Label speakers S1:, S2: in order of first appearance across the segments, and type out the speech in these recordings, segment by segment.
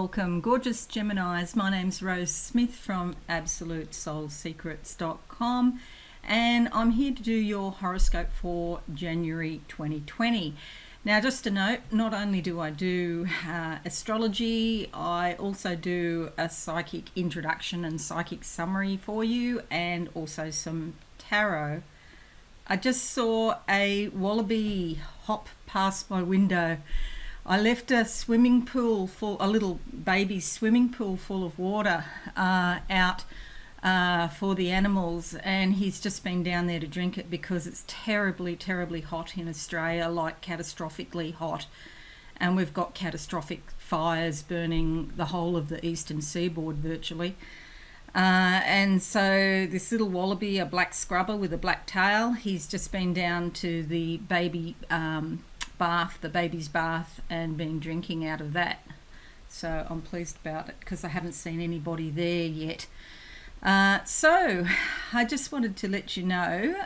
S1: welcome, gorgeous Geminis. My name's Rose Smith from AbsoluteSoulSecrets.com, and I'm here to do your horoscope for January 2020. Now, just a note, not only do I do astrology, I also do a psychic introduction and psychic summary for you, and also some tarot. I just saw a Wallaby hop past my window. I left a swimming pool full, a little baby swimming pool full of water out for the animals, and he's just been down there to drink it because it's terribly, terribly hot in Australia, like catastrophically hot. And we've got catastrophic fires burning the whole of the eastern seaboard virtually. And so this little wallaby, a black scrubber with a black tail, he's just been down to the baby bath, the baby's bath, and been drinking out of that. So I'm pleased about it because I haven't seen anybody there yet. So I just wanted to let you know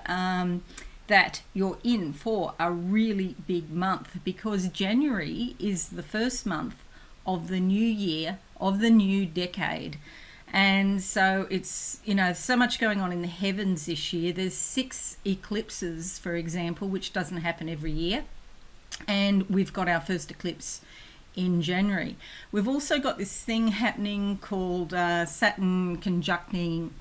S1: that you're in for a really big month, because January is the first month of the new year, of the new decade. And so it's, so much going on in the heavens this year. There's 6 eclipses, for example, which doesn't happen every year. And we've got our first eclipse in January. We've also got this thing happening called Saturn conjuncting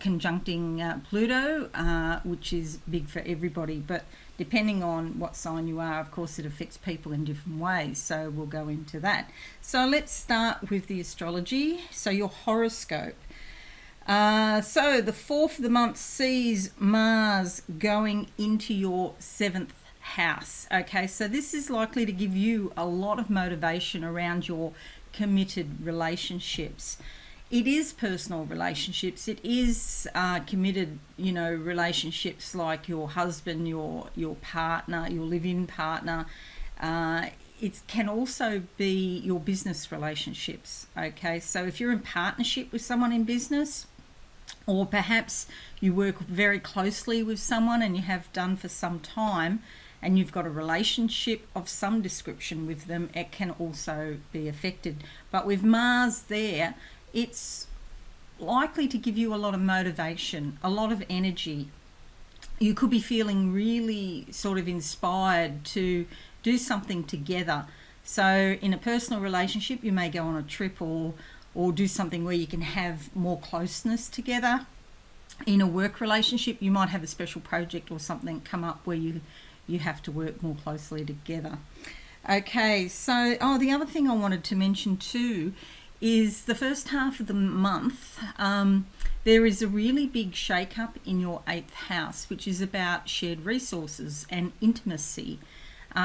S1: Pluto, which is big for everybody. But depending on what sign you are, of course, it affects people in different ways. So we'll go into that. So let's start with the astrology. So your horoscope. So the 4th of the month sees Mars going into your 7th house. Okay, so this is likely to give you a lot of motivation around your committed relationships. It is personal relationships. It is committed, relationships like your husband, your partner, your live-in partner. It can also be your business relationships. Okay, so if you're in partnership with someone in business, or perhaps you work very closely with someone and you have done for some time, and you've got a relationship of some description with them, it can also be affected. But with Mars there, it's likely to give you a lot of motivation, a lot of energy. You could be feeling really sort of inspired to do something together. So in a personal relationship, you may go on a trip or do something where you can have more closeness together. In a work relationship, you might have a special project or something come up where you have to work more closely together. Okay, so the other thing I wanted to mention too is the first half of the month, there is a really big shake-up in your 8th house, which is about shared resources and intimacy.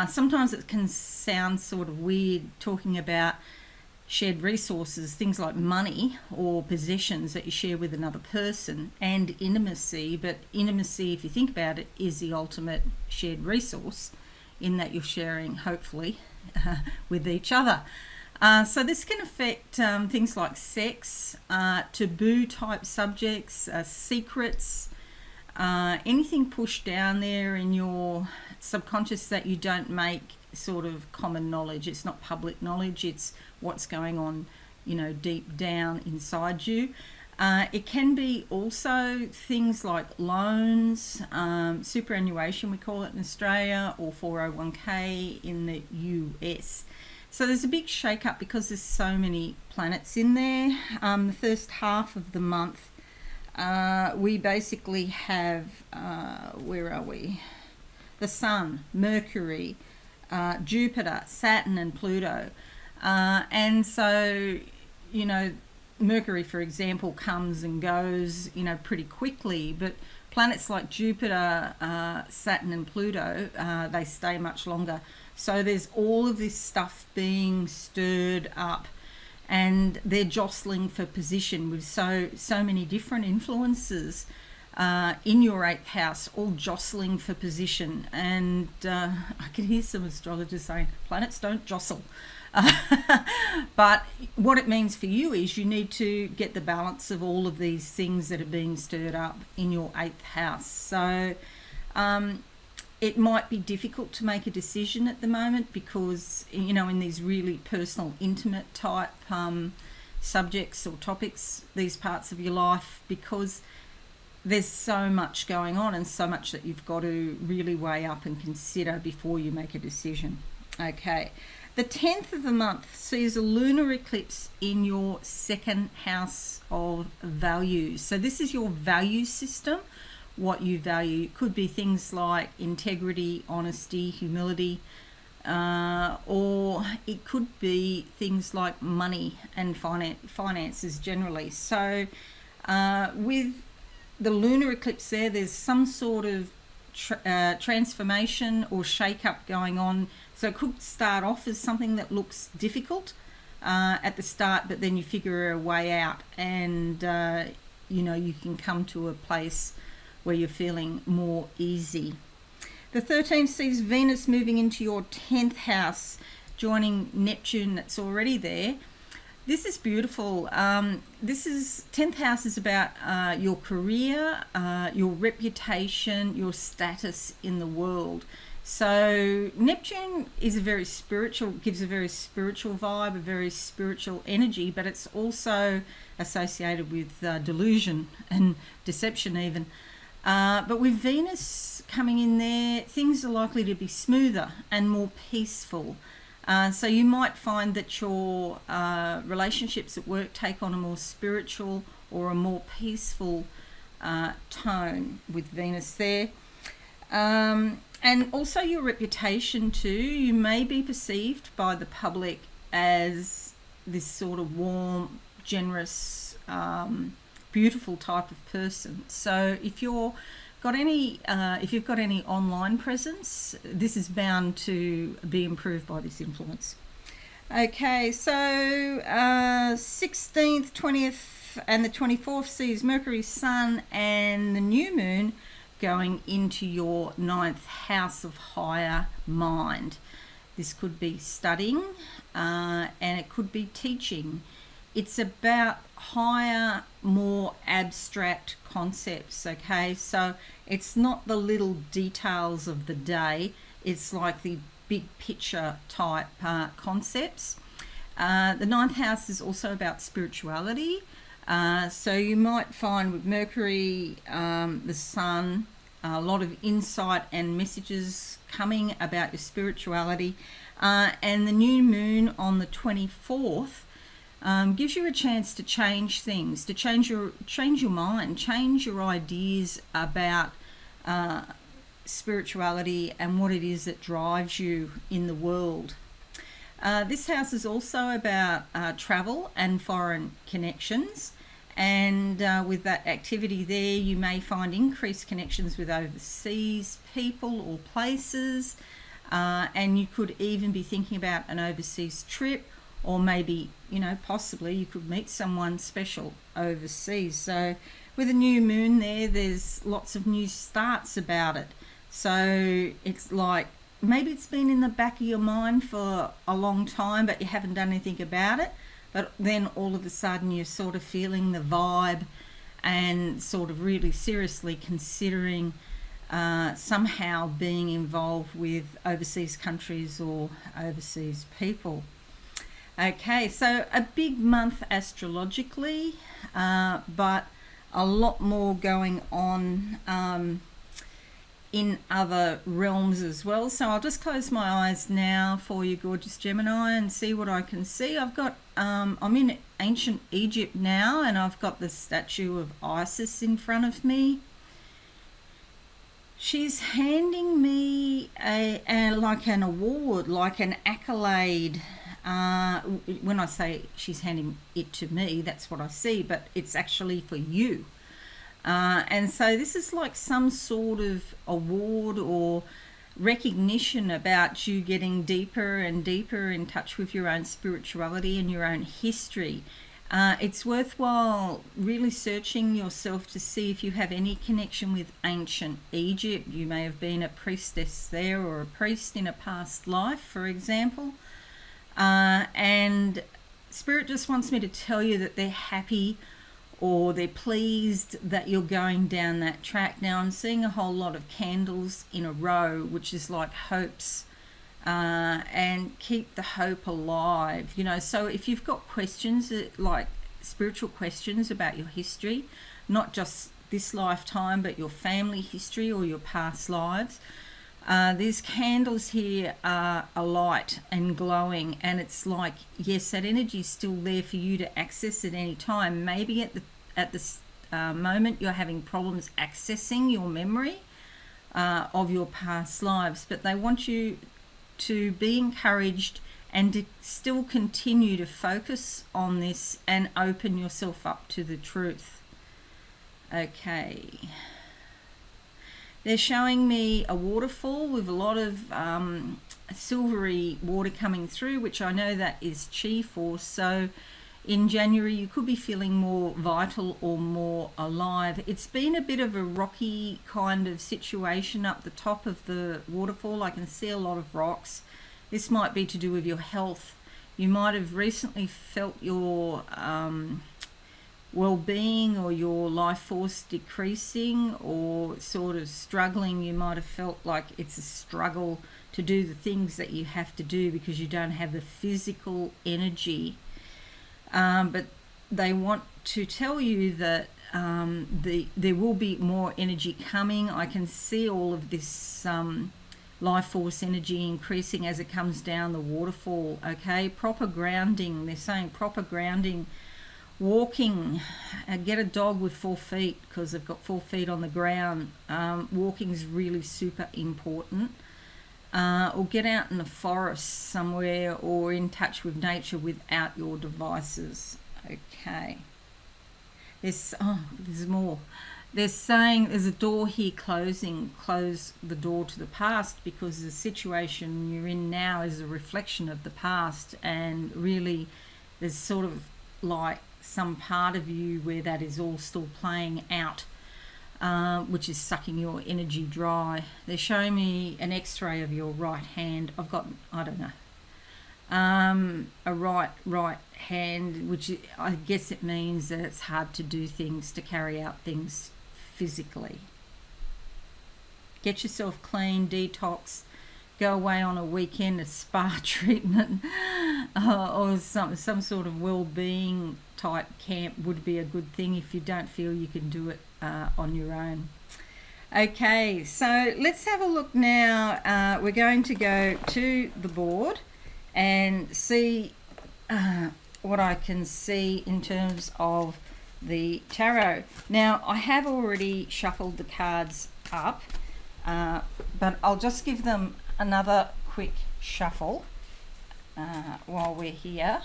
S1: Sometimes it can sound sort of weird talking about shared resources, things like money or possessions that you share with another person, and intimacy. But intimacy, if you think about it, is the ultimate shared resource, in that you're sharing, hopefully, with each other. So this can affect things like sex, taboo type subjects, secrets, anything pushed down there in your subconscious that you don't make sort of common knowledge. It's not public knowledge, it's what's going on, deep down inside you. It can be also things like loans, superannuation, we call it in Australia, or 401k in the US. So there's a big shake-up because there's so many planets in there. The first half of the month, we basically have, where are we? The Sun, Mercury, Jupiter, Saturn and Pluto. And so, Mercury, for example, comes and goes, pretty quickly, but planets like Jupiter, Saturn and Pluto, they stay much longer. So there's all of this stuff being stirred up, and they're jostling for position with so many different influences in your 8th house, all jostling for position. And I can hear some astrologers saying planets don't jostle. But what it means for you is you need to get the balance of all of these things that are being stirred up in your 8th house. So it might be difficult to make a decision at the moment because, in these really personal, intimate type subjects or topics, these parts of your life, because there's so much going on and so much that you've got to really weigh up and consider before you make a decision. Okay, the 10th of the month sees a lunar eclipse in your second house of values. So this is your value system, what you value. It could be things like integrity, honesty, humility, or it could be things like money and finances generally. So with the lunar eclipse there's some sort of transformation or shake-up going on. So it could start off as something that looks difficult at the start, but then you figure a way out, and you can come to a place where you're feeling more easy. The 13th sees Venus moving into your 10th house, joining Neptune that's already there. This is beautiful. 10th house is about your career, your reputation, your status in the world. So Neptune is gives a very spiritual vibe, a very spiritual energy, but it's also associated with delusion and deception even. But with Venus coming in there, things are likely to be smoother and more peaceful. So you might find that your relationships at work take on a more spiritual or a more peaceful tone with Venus there. And also your reputation too. You may be perceived by the public as this sort of warm, generous, beautiful type of person. So if you've got any online presence, this is bound to be improved by this influence. Okay, so 16th, 20th and the 24th sees Mercury, Sun and the new moon going into your 9th house of higher mind. This could be studying and it could be teaching. It's about higher, more abstract concepts, okay? So it's not the little details of the day, it's like the big picture type concepts. The 9th house is also about spirituality. So you might find with Mercury, the Sun, a lot of insight and messages coming about your spirituality. And the new moon on the 24th gives you a chance to change things, to change your mind, change your ideas about spirituality and what it is that drives you in the world. This house is also about travel and foreign connections, and with that activity there you may find increased connections with overseas people or places, and you could even be thinking about an overseas trip, or maybe possibly you could meet someone special overseas. So with a new moon there's lots of new starts about it. So it's like maybe it's been in the back of your mind for a long time but you haven't done anything about it, but then all of a sudden you're sort of feeling the vibe and sort of really seriously considering somehow being involved with overseas countries or overseas people. Okay, so a big month astrologically, but a lot more going on in other realms as well. So I'll just close my eyes now for you, gorgeous Gemini, and see what I can see. I've got I'm in ancient Egypt now, and I've got the statue of Isis in front of me. She's handing me like an award, like an accolade. When I say she's handing it to me, that's what I see, but it's actually for you. And so this is like some sort of award or recognition about you getting deeper and deeper in touch with your own spirituality and your own history. It's worthwhile really searching yourself to see if you have any connection with ancient Egypt. You may have been a priestess there or a priest in a past life, for example. And Spirit just wants me to tell you that they're happy or they're pleased that you're going down that track. Now I'm seeing a whole lot of candles in a row, which is like hopes and keep the hope alive. You know, so if you've got questions, like spiritual questions about your history, not just this lifetime, but your family history or your past lives, these candles here are alight and glowing, and it's like, yes, that energy is still there for you to access at any time. Maybe at the moment you're having problems accessing your memory of your past lives, but they want you to be encouraged and to still continue to focus on this and open yourself up to the truth. Okay. They're showing me a waterfall with a lot of silvery water coming through, which I know that is chi force. So in January you could be feeling more vital or more alive. It's been a bit of a rocky kind of situation up the top of the waterfall. I can see a lot of rocks. This might be to do with your health. You might have recently felt your well-being or your life force decreasing or sort of struggling. You might have felt like it's a struggle to do the things that you have to do because you don't have the physical energy. But they want to tell you that there will be more energy coming. I can see all of this life force energy increasing as it comes down the waterfall. Okay, proper grounding. They're saying proper grounding. Walking, get a dog with 4 feet because they've got 4 feet on the ground. Walking is really super important. Or get out in the forest somewhere or in touch with nature without your devices. Okay. There's more. They're saying there's a door here closing. Close the door to the past because the situation you're in now is a reflection of the past, and really there's sort of like some part of you where that is all still playing out, which is sucking your energy dry. They're showing me an x-ray of your right hand. I've got, I don't know, a right hand, which I guess it means that it's hard to do things, to carry out things physically. Get yourself clean, detox, go away on a weekend, a spa treatment, or some sort of well-being type camp would be a good thing if you don't feel you can do it on your own. Okay, so let's have a look now. We're going to go to the board and see what I can see in terms of the tarot. Now, I have already shuffled the cards up, but I'll just give them another quick shuffle while we're here,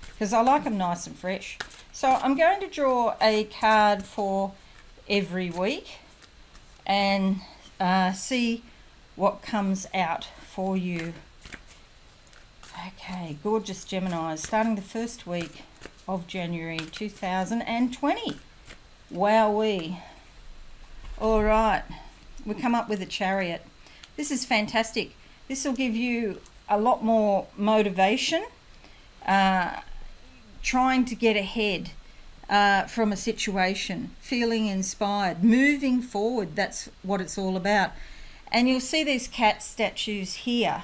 S1: because I like them nice and fresh. So I'm going to draw a card for every week and see what comes out for you. Okay, gorgeous Gemini, starting the first week of January 2020. Wowee. All right, we come up with a Chariot. This is fantastic. This will give you a lot more motivation, trying to get ahead from a situation, feeling inspired, moving forward. That's what it's all about. And you'll see these cat statues here,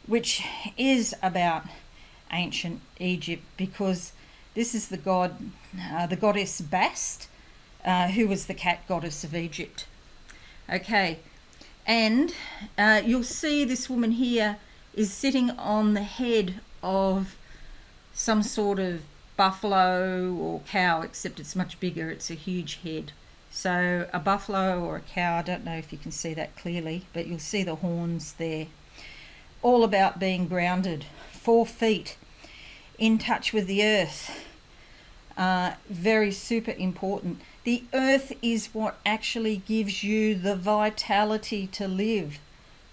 S1: which is about ancient Egypt, because this is the goddess Bast, who was the cat goddess of Egypt. Okay, and you'll see this woman here is sitting on the head of some sort of buffalo or cow, except it's much bigger. It's a huge head. So a buffalo or a cow, I don't know if you can see that clearly, but you'll see the horns there. All about being grounded, 4 feet, in touch with the earth. Very super important. The earth is what actually gives you the vitality to live.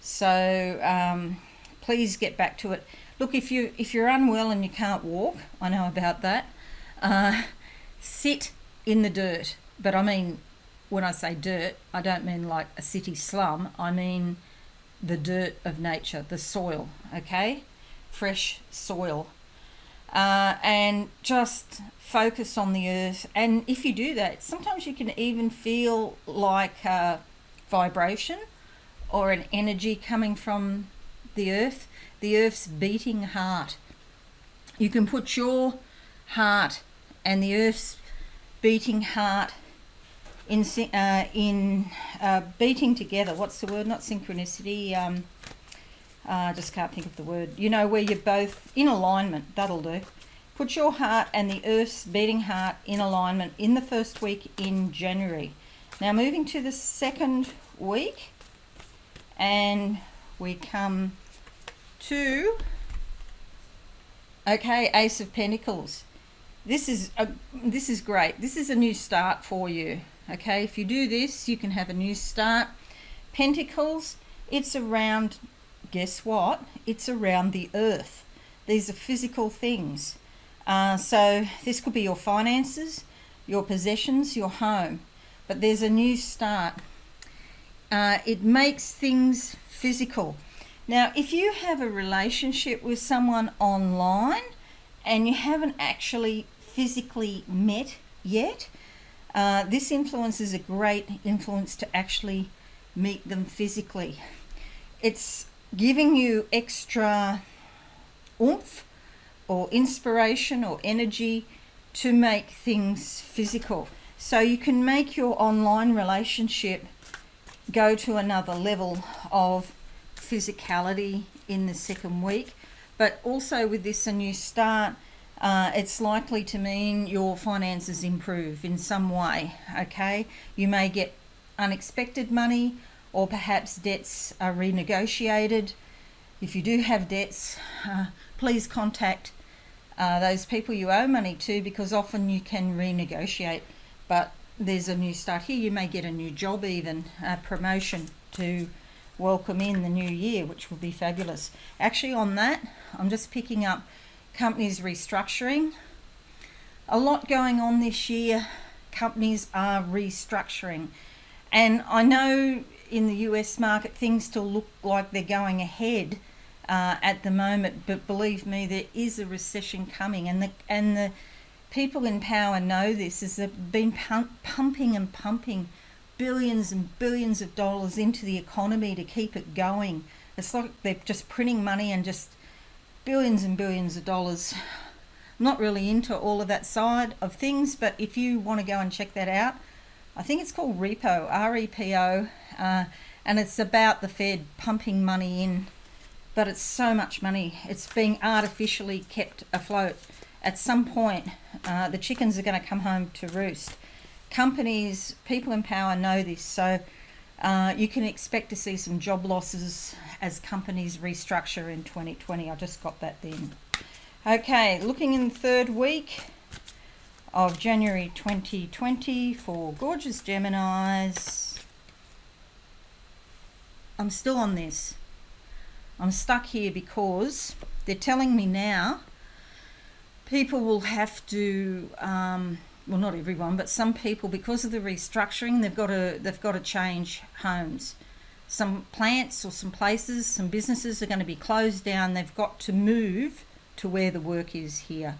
S1: So please get back to it. Look, if you're unwell and you can't walk, I know about that, sit in the dirt. But I mean, when I say dirt, I don't mean like a city slum. I mean the dirt of nature, the soil, okay? Fresh soil. And just focus on the earth. And if you do that, sometimes you can even feel like a vibration or an energy coming from the Earth's beating heart. You can put your heart and the Earth's beating heart in beating together. What's the word? Not synchronicity. I just can't think of the word. You know, where you're both in alignment. That'll do. Put your heart and the Earth's beating heart in alignment in the first week in January. Now moving to the second week, and we come to, okay, Ace of Pentacles. This is great. This is a new start for you. Okay, if you do this, you can have a new start. Pentacles, it's around, guess what? It's around the earth. These are physical things. So this could be your finances, your possessions, your home. But there's a new start. It makes things physical. Now, if you have a relationship with someone online and you haven't actually physically met yet, this influence is a great influence to actually meet them physically. It's giving you extra oomph or inspiration or energy to make things physical. So you can make your online relationship go to another level of physicality in the second week. But also with this a new start, it's likely to mean your finances improve in some way, okay? You may get unexpected money, or perhaps debts are renegotiated. If you do have debts, please contact those people you owe money to, because often you can renegotiate. But there's a new start here. You may get a new job, even a promotion to welcome in the new year, which will be fabulous. Actually, on that, I'm just picking up companies restructuring. A lot going on this year. Companies are restructuring. And I know in the US market things still look like they're going ahead at the moment, but believe me, there is a recession coming, and the people in power know this, as they've been pumping billions and billions of dollars into the economy to keep it going. It's like they're just printing money and just billions and billions of dollars. I'm not really into all of that side of things, but if you want to go and check that out, I think it's called Repo, R-E-P-O, and it's about the Fed pumping money in, but it's so much money. It's being artificially kept afloat. At some point, the chickens are going to come home to roost. Companies, people in power know this, so you can expect to see some job losses as companies restructure in 2020. I just got that then. Okay, looking in the third week of January 2020 for gorgeous Geminis. I'm still on this. I'm stuck here because they're telling me now people will have to, well, not everyone, but some people, because of the restructuring, they've got to change homes. Some plants or some places, some businesses are going to be closed down. They've got to move to where the work is here.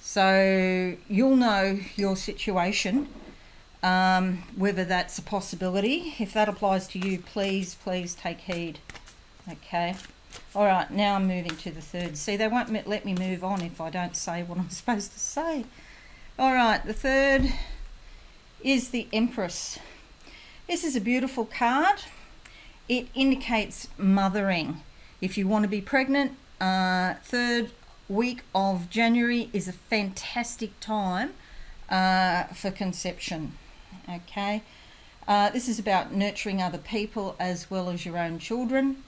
S1: So you'll know your situation, whether that's a possibility. If that applies to you, please take heed. Okay. All right, now I'm moving to the third. See, they won't let me move on if I don't say what I'm supposed to say. All right, the third is the Empress. This is a beautiful card. It indicates mothering. If you want to be pregnant, third week of January is a fantastic time for conception. Okay. This is about nurturing other people as well as your own children.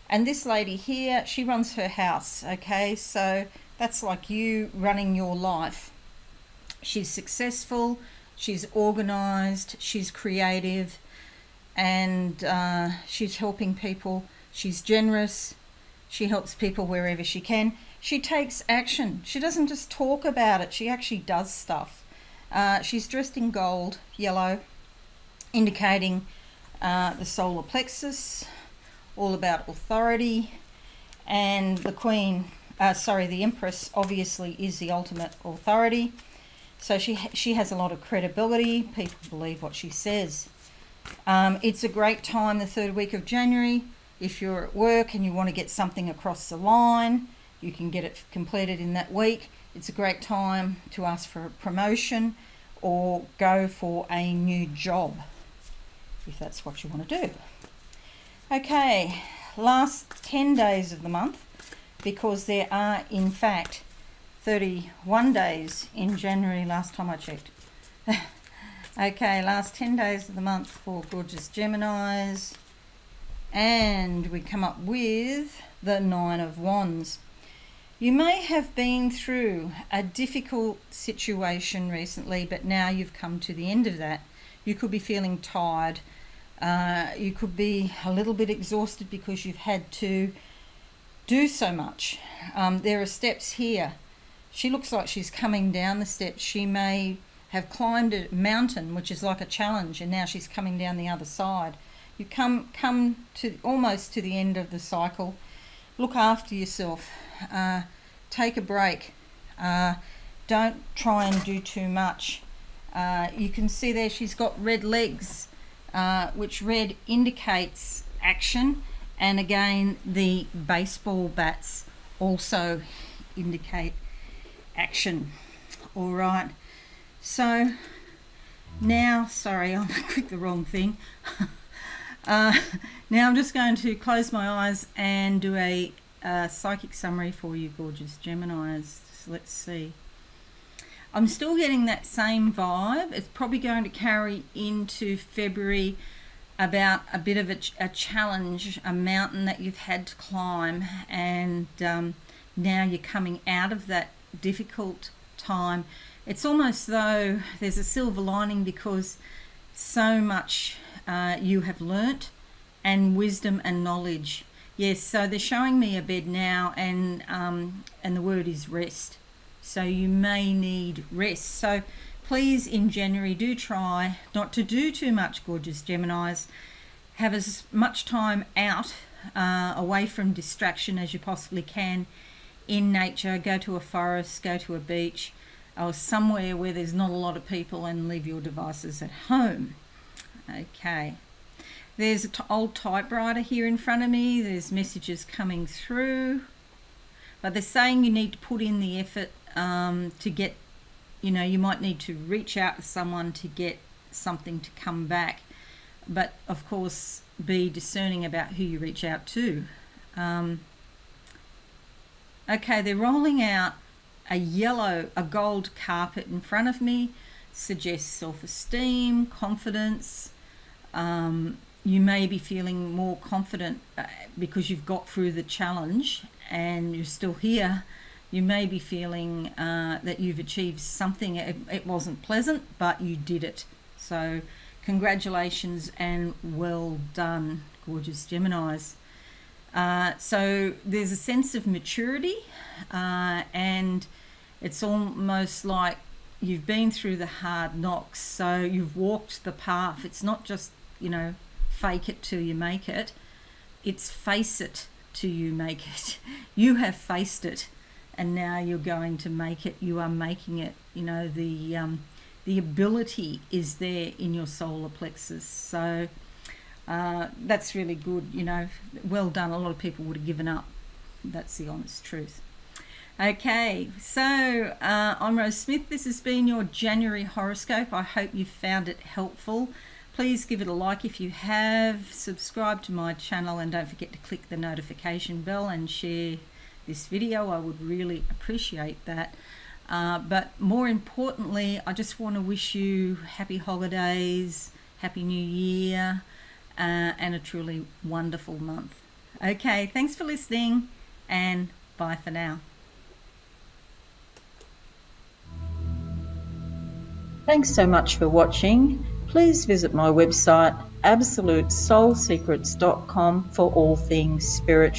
S1: And this lady here, she runs her house, okay? So that's like you running your life. She's successful, she's organised, she's creative, and she's helping people. She's generous, she helps people wherever she can. She takes action. She doesn't just talk about it, she actually does stuff. She's dressed in gold, yellow, indicating the solar plexus, all about authority, and the Queen, the Empress obviously is the ultimate authority. So she has a lot of credibility. People believe what she says. It's a great time, the third week of January, If you're at work and you want to get something across the line, you can get it completed in that week. It's a great time to ask for a promotion or go for a new job, if that's what you want to do. Okay, last 10 days of the month, because there are in fact 31 days in January last time I checked. Okay, last 10 days of the month for gorgeous Geminis, and we come up with the 9 of Wands. You may have been through a difficult situation recently, but now you've come to the end of that. You could be feeling tired. You could be a little bit exhausted because you've had to do so much. There are steps here. She looks like she's coming down the steps. She may have climbed a mountain, which is like a challenge, and now she's coming down the other side. You come to almost to the end of the cycle. Look after yourself. Take a break. Don't try and do too much. You can see there she's got red legs, which red indicates action, and again the baseball bats also indicate action. All right, so now, sorry, I clicked the wrong thing. Now I'm just going to close my eyes and do a psychic summary for you gorgeous Geminis. So let's see. I'm still getting that same vibe. It's probably going to carry into February, about a bit of a challenge, a mountain that you've had to climb, and now you're coming out of that difficult time. It's almost though there's a silver lining, because so much you have learnt, and wisdom and knowledge. Yes, so they're showing me a bed now, and the word is rest. So you may need rest. So please, in January, do try not to do too much, gorgeous Geminis. Have as much time out, away from distraction as you possibly can, in nature. Go to a forest, go to a beach, or somewhere where there's not a lot of people, and leave your devices at home. Okay. There's an old typewriter here in front of me. There's messages coming through. But they're saying you need to put in the effort to get, you might need to reach out to someone to get something to come back. But, of course, be discerning about who you reach out to. Okay, they're rolling out a gold carpet in front of me. Suggests self-esteem, confidence. You may be feeling more confident because you've got through the challenge and you're still here. You may be feeling that you've achieved something. It wasn't pleasant, but you did it. So congratulations and well done, gorgeous Geminis. So there's a sense of maturity, and it's almost like you've been through the hard knocks. So you've walked the path. It's not just, fake it till you make it. It's face it till you make it. You have faced it, and now you're going to make it. You are making it. The ability is there in your solar plexus. So that's really good. Well done. A lot of people would have given up. That's the honest truth. Okay, so I'm Rose Smith. This has been your January horoscope. I hope you found it helpful. Please give it a like if you have. Subscribe to my channel, and don't forget to click the notification bell and share this video. I would really appreciate that. But more importantly, I just want to wish you happy holidays, happy new year, and a truly wonderful month. Okay, thanks for listening, and bye for now. Thanks so much for watching. Please visit my website absolutesoulsecrets.com for all things spiritual.